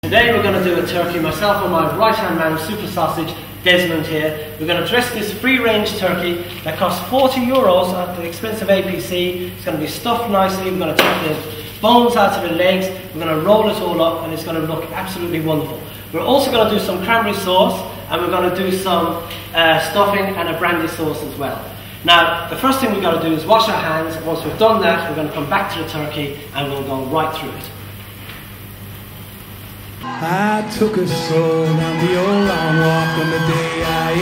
Today we're going to do a turkey, myself and my right hand man, super sausage, Desmond here. We're going to dress this free range turkey that costs €40 at the expense of APC. It's going to be stuffed nicely. We're going to take the bones out of the legs, we're going to roll it all up, and it's going to look absolutely wonderful. We're also going to do some cranberry sauce, and we're going to do some stuffing and a brandy sauce as well. Now, the first thing we've got to do is wash our hands. Once we've done that, we're going to come back to the turkey and we'll go right through it. I took a stroll down the old long walk on the day I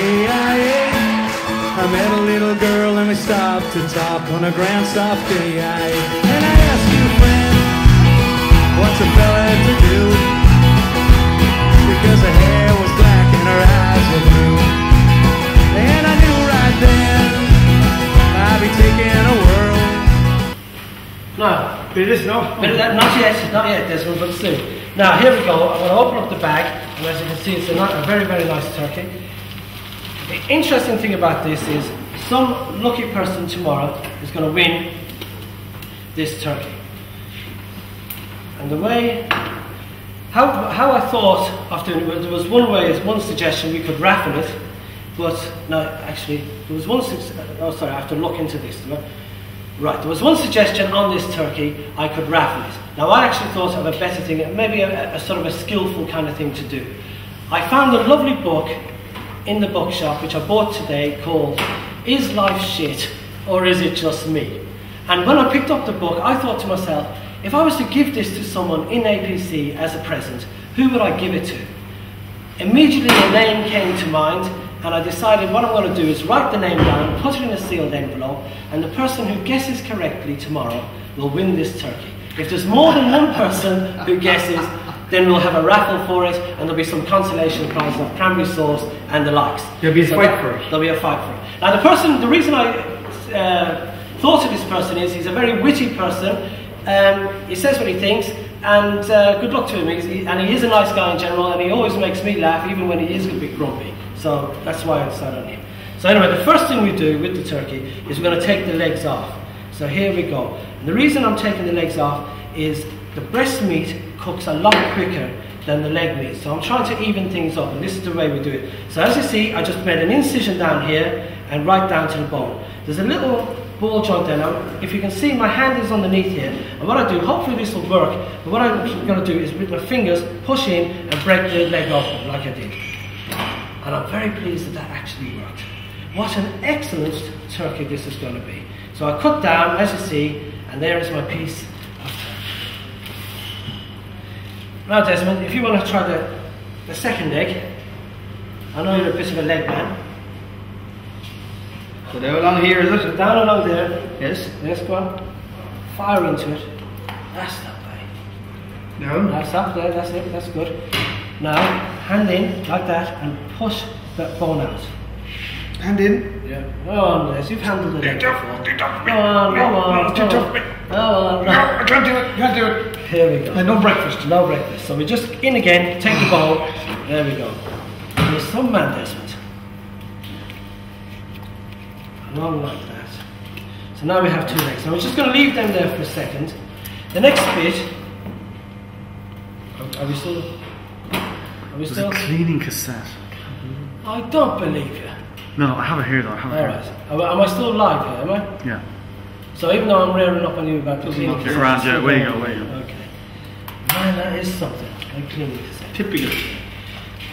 met a little girl and we stopped to talk on a grand soft day. And I asked you, friend, what's a fella to do? Because her hair was black and her eyes were blue. And I knew right then I'd be taking a whirl. No, bit of this, no? Bit of that, not yet, Desmond, but soon. Now here we go, I'm going to open up the bag, and as you can see it's a very, very nice turkey. The interesting thing about this is some lucky person tomorrow is going to win this turkey. And the way, how I thought of doing it, there was one suggestion we could raffle it, but no, actually, there was one, oh sorry, I have to look into this. Right, there was one suggestion on this turkey, I could raffle it. Now I actually thought of a better thing, maybe a sort of a skillful kind of thing to do. I found a lovely book in the bookshop, which I bought today, called Is Life Shit or Is It Just Me? And when I picked up the book, I thought to myself, if I was to give this to someone in APC as a present, who would I give it to? Immediately a name came to mind, and I decided what I'm going to do is write the name down, put it in a sealed envelope, and the person who guesses correctly tomorrow will win this turkey. If there's more than one person who guesses, then we'll have a raffle for it, and there'll be some consolation prizes of cranberry sauce and the likes. There'll be a fight for it. There'll be a fight for it. Now the reason I thought of this person is he's a very witty person. He says what he thinks, and good luck to him. And he is a nice guy in general, and he always makes me laugh, even when he is a bit grumpy. So that's why I decided on him. So anyway, the first thing we do with the turkey is we're going to take the legs off. So here we go. And the reason I'm taking the legs off is the breast meat cooks a lot quicker than the leg meat. So I'm trying to even things up, and this is the way we do it. So as you see, I just made an incision down here and right down to the bone. There's a little ball joint there. Now, if you can see, my hand is underneath here. And what I do, hopefully this will work, but what I'm going to do is with my fingers push in and break the leg open like I did. And I'm very pleased that that actually worked. What an excellent turkey this is going to be. So I cut down, as you see, and there is my piece of turkey. Now Desmond, if you want to try the second leg, I know you're a bit of a leg man. So down along here, is it? So down along there. Yes. Yes, go on. Fire into it. That's that way. No. That's up there, that's it, that's good. Now, hand in, like that, and push that bone out. Hand in? Yeah. Go on, Les, you've handled it before. Go on, go on, go on. No, I can't do it, can't do it. Here we go. And no breakfast. No breakfast. So we just in again, take the bone. There we go. There's some man, Desmond. Along like that. So now we have two legs. Now we're just going to leave them there for a second. The next bit. Are we still? There's a cleaning cassette. I don't believe you. No, I have it here though. I have it here. Alright. Am I still live here, am I? Yeah. So even though I'm rearing up on you about the cleaning cassette. Around, yeah, way you go, way you go. Okay. Man, that is something. A cleaning cassette. Typical.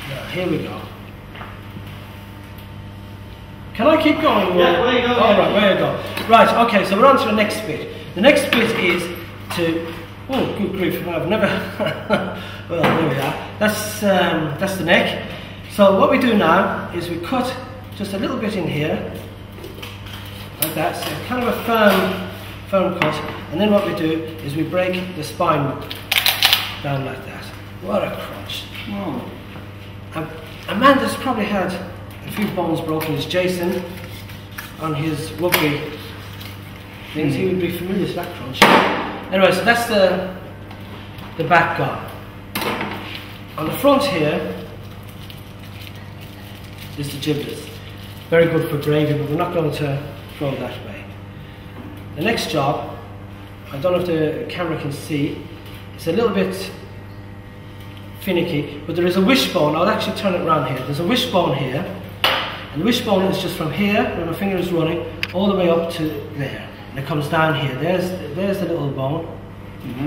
Now, here we go. Can I keep going? Yeah, way you go. Alright, way you go. Right, okay, so we're on to the next bit. The next bit is to... Oh, good grief, I've never... well, there we are. That's the neck. So what we do now is we cut just a little bit in here, like that, so kind of a firm cut, and then what we do is we break the spine down like that. What a crunch. Whoa. A man that's probably had a few bones broken is Jason on his rugby things. He would be familiar with that crunch. Anyway, so that's the back gone. On the front here is the giblets. Very good for gravy, but we're not going to throw that away. The next job, I don't know if the camera can see, it's a little bit finicky, but there is a wishbone. I'll actually turn it around here. There's a wishbone here, and the wishbone is just from here, where my finger is running, all the way up to there. And it comes down here. There's the little bone.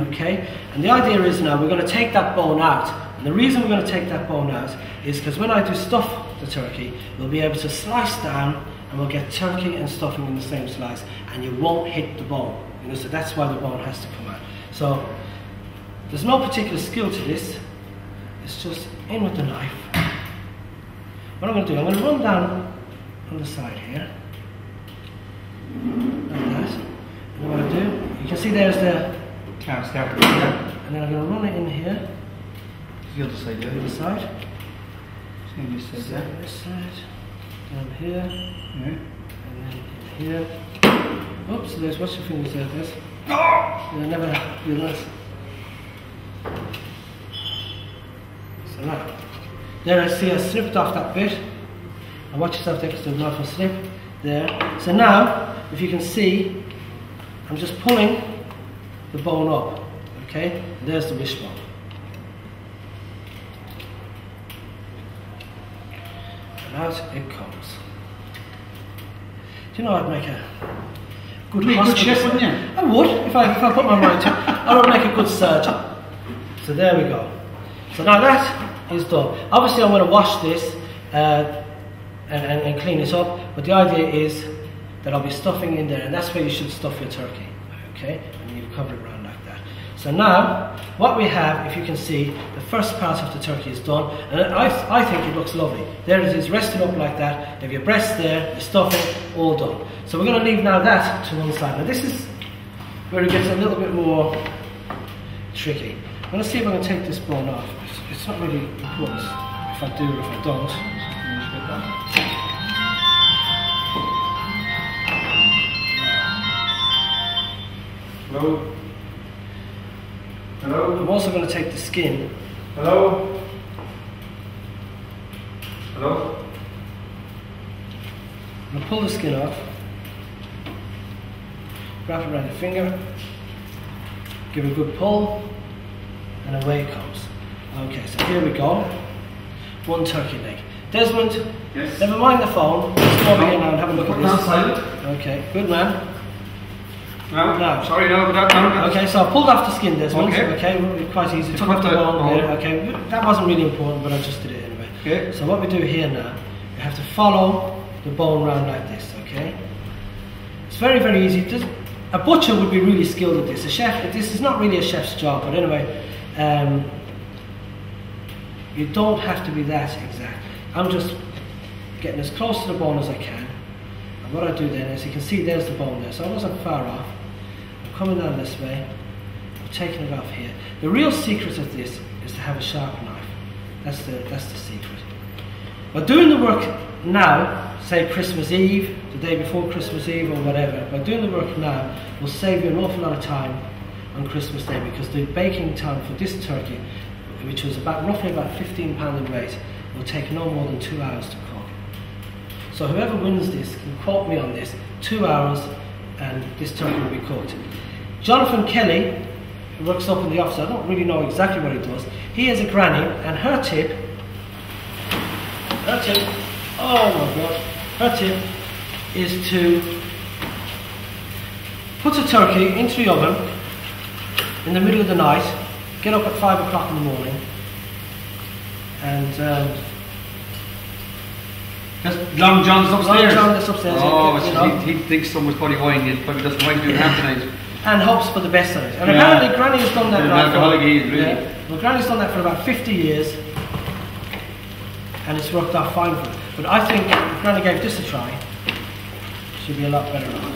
Okay? And the idea is now we're going to take that bone out. And the reason we're going to take that bone out is because when I do stuff the turkey, we'll be able to slice down and we'll get turkey and stuffing in the same slice, and you won't hit the bone. You know, so that's why the bone has to come out. So there's no particular skill to this. It's just in with the knife. What I'm going to do, I'm going to run down on the side here, like that. And what I do, you can see there's the Can't start it. and then I'm going to run it in here. The other side, The other side. Same this side, So this side, down here, yeah. and then in here. Oops, there's, what's your fingers there, Des? You'll never realise. So now, there I see I slipped off that bit. And watch yourself there because the knife will slip. There. So now, if you can see, I'm just pulling the bone up. Okay? And there's the wishbone. And out it comes. Do you know I'd make a good chef, wouldn't you? I would, if I put my mind to it. I would make a good surgeon. So there we go. So now that is done. Obviously I'm going to wash this and clean this up, but the idea is that I'll be stuffing in there, and that's where you should stuff your turkey. Okay? And you cover it around like that. So now, what we have, if you can see, the first part of the turkey is done, and I think it looks lovely. There it is, rested up like that. You have your breast there, your stuffing, all done. So we're going to leave now that to one side. Now this is where it gets a little bit more tricky. I'm going to see if I can take this bone off. It's not really important if I do or if I don't. Hello? Hello? I'm also going to take the skin. Hello? Hello? I'm going to pull the skin off, wrap it around the finger, give it a good pull, and away it comes. Okay, so here we go. One turkey leg. Desmond, Yes? never mind the phone. Let's go over here now and have a look at Put down this. silent. Okay, good man. No? No. Sorry, no, no. Okay, so I pulled off the skin, Desmond. Okay. Quite easy. Took Took off off the the bone. bone. Yeah, okay, that wasn't really important, but I just did it anyway. Okay. So what we do here now, we have to follow the bone round like this, okay? It's very, very easy. A butcher would be really skilled at this. A chef, this is not really a chef's job, but anyway, you don't have to be that exact. I'm just getting as close to the bone as I can. And what I do then is, you can see there's the bone there, so I wasn't far off. I'm coming down this way, I'm taking it off here. The real secret of this is to have a sharp knife. That's the secret. By doing the work now, say Christmas Eve, the day before Christmas Eve or whatever, by doing the work now will save you an awful lot of time on Christmas Day, because the baking time for this turkey, which was roughly about 15 pounds in weight, will take no more than 2 hours to cook. So whoever wins this can quote me on this, 2 hours and this turkey will be cooked. Jonathan Kelly, who works up in the office, I don't really know exactly what he does, he has a granny, and her tip, oh my god, her tip is to put a turkey into the oven in the middle of the night, get up at 5 o'clock in the morning, and Long John's upstairs. Long John that's upstairs. Oh, you know, he thinks someone's probably wine. He probably doesn't mind doing half tonight. and hopes for the best of it. And Yeah. apparently Granny has done that An now alcoholic he is, really. yeah, well, Granny's done that for about 50 years, and it's worked out fine for her. But I think if Granny gave this a try, she'd be a lot better off.